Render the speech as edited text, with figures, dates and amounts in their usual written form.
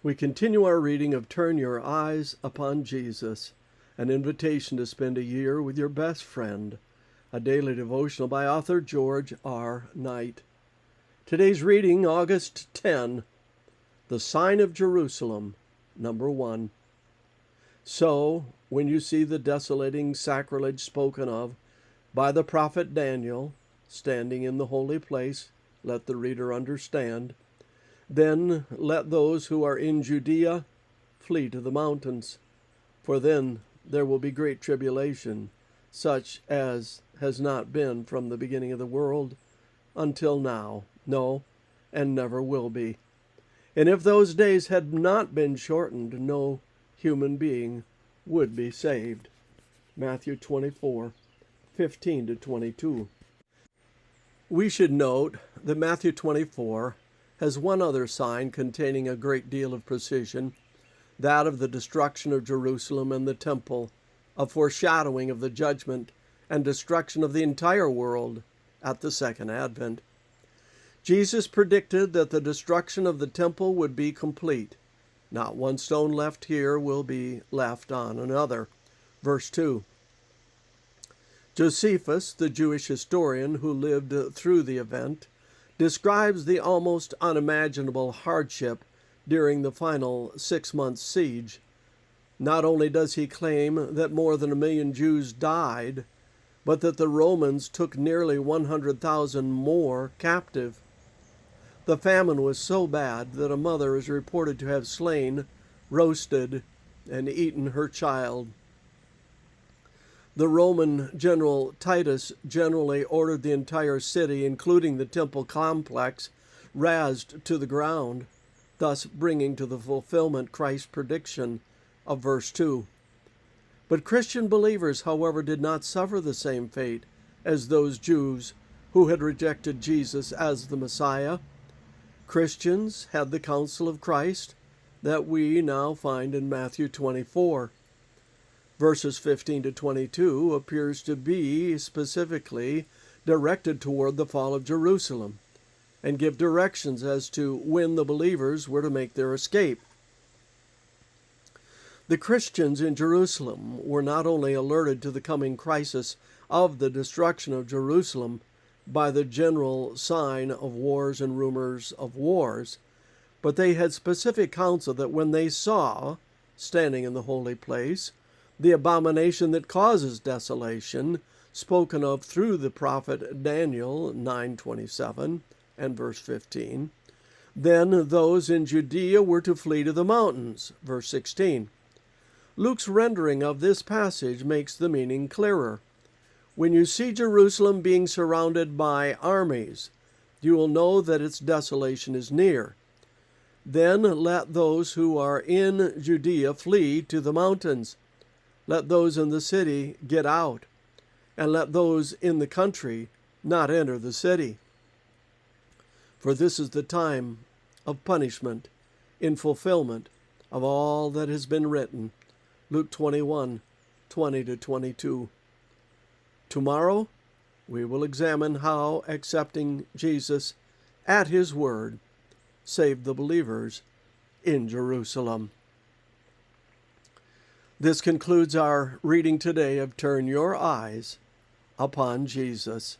We continue our reading of Turn Your Eyes Upon Jesus, an invitation to spend a year with your best friend, a daily devotional by author George R. Knight. Today's reading, August 10, The Sign of Jerusalem, number 1. So, when you see the desolating sacrilege spoken of by the prophet Daniel, standing in the holy place, let the reader understand. Then let those who are in Judea flee to the mountains, for then there will be great tribulation, such as has not been from the beginning of the world until now, no, and never will be. And if those days had not been shortened, no human being would be saved. Matthew 24:15-22. We should note that Matthew 24 has one other sign containing a great deal of precision, that of the destruction of Jerusalem and the temple, a foreshadowing of the judgment and destruction of the entire world at the second advent. Jesus predicted that the destruction of the temple would be complete. Not one stone left here will be left on another. Verse 2. Josephus, the Jewish historian who lived through the event, describes the almost unimaginable hardship during the final 6-month siege. Not only does he claim that more than 1 million Jews died, but that the Romans took nearly 100,000 more captive. The famine was so bad that a mother is reported to have slain, roasted, and eaten her child. The Roman general Titus generally ordered the entire city, including the temple complex, razed to the ground, thus bringing to the fulfillment Christ's prediction of verse 2. But Christian believers, however, did not suffer the same fate as those Jews who had rejected Jesus as the Messiah. Christians had the counsel of Christ that we now find in Matthew 24. Verses 15-22 appears to be specifically directed toward the fall of Jerusalem and give directions as to when the believers were to make their escape. The Christians in Jerusalem were not only alerted to the coming crisis of the destruction of Jerusalem by the general sign of wars and rumors of wars, but they had specific counsel that when they saw, standing in the holy place, the abomination that causes desolation, spoken of through the prophet Daniel 9:27 and verse 15. Then those in Judea were to flee to the mountains, verse 16. Luke's rendering of this passage makes the meaning clearer. When you see Jerusalem being surrounded by armies, you will know that its desolation is near. Then let those who are in Judea flee to the mountains. Let those in the city get out, and let those in the country not enter the city. For this is the time of punishment in fulfillment of all that has been written. Luke 21:20-22. Tomorrow we will examine how accepting Jesus at his word saved the believers in Jerusalem. This concludes our reading today of Turn Your Eyes Upon Jesus.